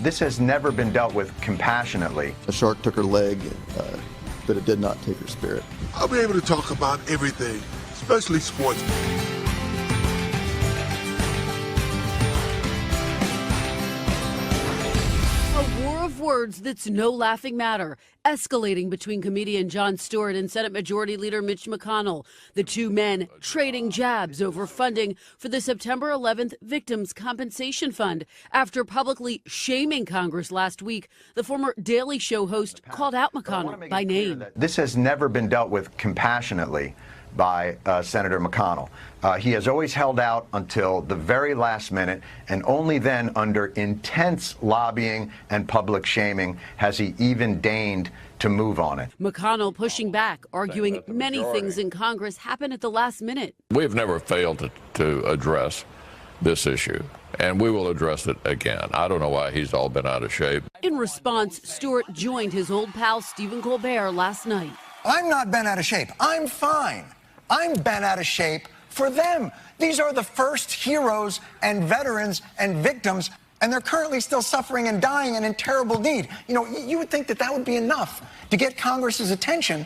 This has never been dealt with compassionately. A shark took her leg, but it did not take her spirit. I'll be able to talk about everything, especially sports. A war of words that's no laughing matter, escalating between comedian Jon Stewart and Senate Majority Leader Mitch McConnell. The two men trading jabs over funding for the September 11th Victims Compensation Fund. After publicly shaming Congress last week, the former Daily Show host called out McConnell by name. This has never been dealt with compassionately by Senator McConnell. He has always held out until the very last minute, and only then, under intense lobbying and public shaming, has he even deigned to move on it. McConnell pushing back, arguing many things in Congress happen at the last minute. We have never failed to address this issue, and we will address it again. I don't know why he's all been out of shape. In response, Stewart joined his old pal Stephen Colbert last night. I'm not bent out of shape. I'm fine. I'm bent out of shape for them. These are the first heroes and veterans and victims, and they're currently still suffering and dying and in terrible need. You know, you would think that that would be enough to get Congress's attention,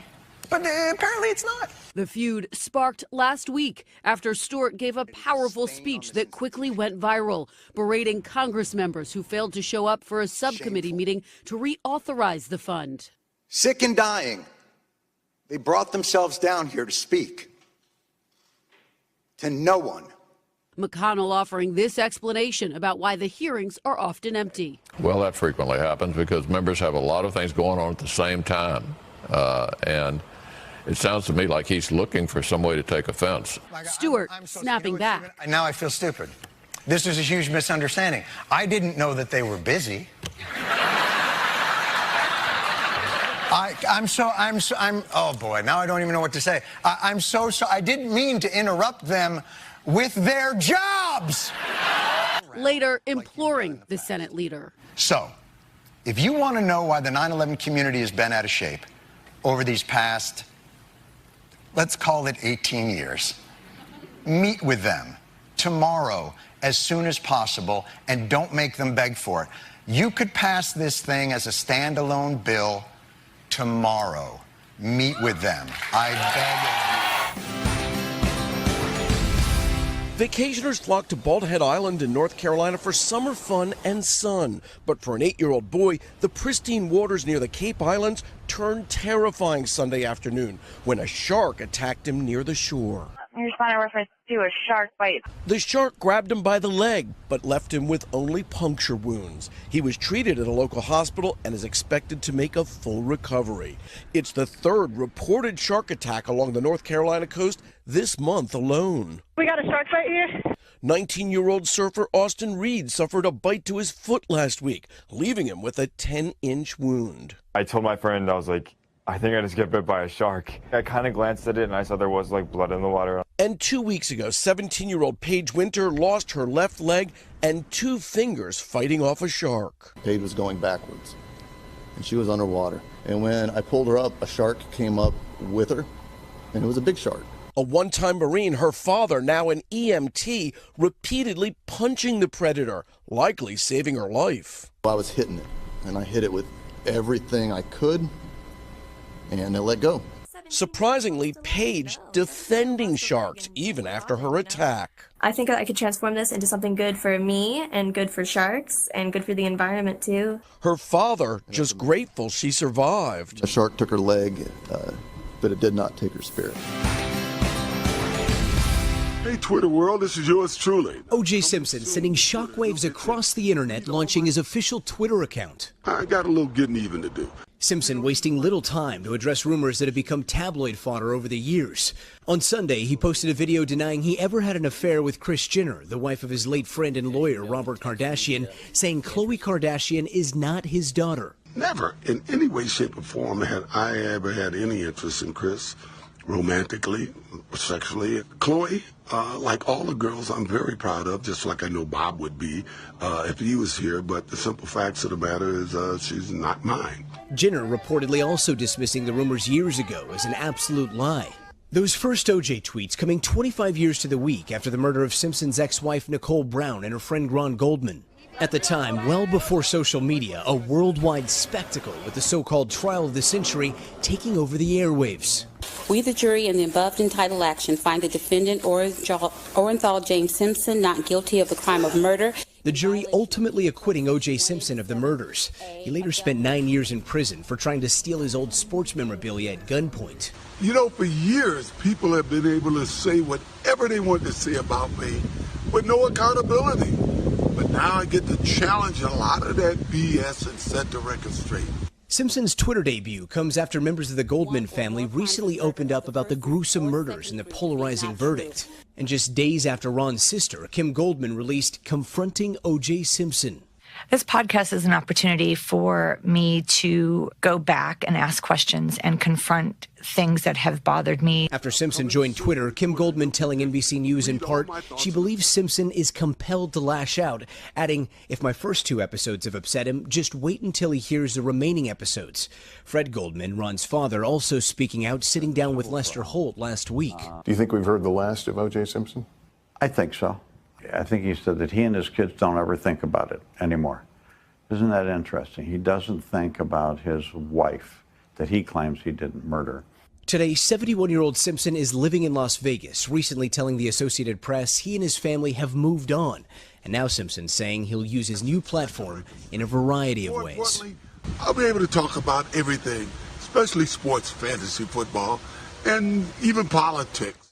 but apparently it's not. The feud sparked last week after Stewart gave a powerful speech that quickly went viral, berating Congress members who failed to show up for a subcommittee meeting to reauthorize the fund. Sick and dying, they brought themselves down here to speak to no one. McConnell offering this explanation about why the hearings are often empty. Well, that frequently happens because members have a lot of things going on at the same time. And it sounds to me like he's looking for some way to take offense. Stewart snapping back. Now I feel stupid. This is a huge misunderstanding. I didn't know that they were busy. Oh boy, now I don't even know what to say. I'm so sorry. I didn't mean to interrupt them with their jobs. Later, imploring the Senate leader. So, if you want to know why the 9/11 community has been out of shape over these past, let's call it 18 years, meet with them tomorrow as soon as possible and don't make them beg for it. You could pass this thing as a standalone bill tomorrow. Meet with them. I beg of you. Vacationers flock to Bald Head Island in North Carolina for summer fun and sun. But for an 8-year-old boy, the pristine waters near the Cape Islands turned terrifying Sunday afternoon when a shark attacked him near the shore. I respond in reference to a shark bite. The shark grabbed him by the leg, but left him with only puncture wounds. He was treated at a local hospital and is expected to make a full recovery. It's the third reported shark attack along the North Carolina coast this month alone. We got a shark bite here. 19-year-old surfer Austin Reed suffered a bite to his foot last week, leaving him with a 10-inch wound. I told my friend, I was like, I think I just get bit by a shark. I kind of glanced at it and I saw there was like blood in the water. And 2 weeks ago, 17-year-old Paige Winter lost her left leg and 2 fingers fighting off a shark. Paige was going backwards, and she was underwater. And when I pulled her up, a shark came up with her, and it was a big shark. A one-time Marine, her father, now an EMT, repeatedly punching the predator, likely saving her life. I was hitting it, and I hit it with everything I could, and it let go. Surprisingly, Paige defending sharks even after her attack. I think I could transform this into something good for me and good for sharks and good for the environment too. Her father just grateful she survived. A shark took her leg, but it did not take her spirit. Hey, Twitter world, this is yours truly. O.J. Simpson sending shockwaves across the internet, launching his official Twitter account. I got a little getting even to do. Simpson wasting little time to address rumors that have become tabloid fodder over the years. On Sunday, he posted a video denying he ever had an affair with Kris Jenner, the wife of his late friend and lawyer Robert Kardashian, saying Khloe Kardashian is not his daughter. Never, in any way, shape, or form, had I ever had any interest in Kris, romantically, sexually. Khloe, like all the girls I'm very proud of, just like I know Bob would be if he was here, but the simple facts of the matter is she's not mine. Jenner reportedly also dismissing the rumors years ago as an absolute lie. Those first O.J. tweets coming 25 years to the week after the murder of Simpson's ex-wife Nicole Brown and her friend Ron Goldman. At the time, well before social media, a worldwide spectacle with the so-called trial of the century taking over the airwaves. We, the jury, in the above entitled action, find the defendant, Orenthal James Simpson, not guilty of the crime of murder. The jury ultimately acquitting O.J. Simpson of the murders. He later spent 9 years in prison for trying to steal his old sports memorabilia at gunpoint. You know, for years, people have been able to say whatever they want to say about me with no accountability. But now I get to challenge a lot of that BS and set the record straight. Simpson's Twitter debut comes after members of the Goldman family recently opened up about the gruesome murders and the polarizing verdict. And just days after Ron's sister, Kim Goldman, released Confronting O.J. Simpson. This podcast is an opportunity for me to go back and ask questions and confront things that have bothered me. After Simpson joined Twitter, Kim Goldman telling NBC News in part she believes Simpson is compelled to lash out, adding, "If my first 2 episodes have upset him, just wait until he hears the remaining episodes." Fred Goldman, Ron's father, also speaking out, sitting down with Lester Holt last week. Do you think we've heard the last of O.J. Simpson? I think so. I think he said that he and his kids don't ever think about it anymore. Isn't that interesting? He doesn't think about his wife that he claims he didn't murder. Today, 71-year-old Simpson is living in Las Vegas, recently telling the Associated Press he and his family have moved on. And now Simpson's saying he'll use his new platform in a variety of ways. I'll be able to talk about everything, especially sports, fantasy football, and even politics.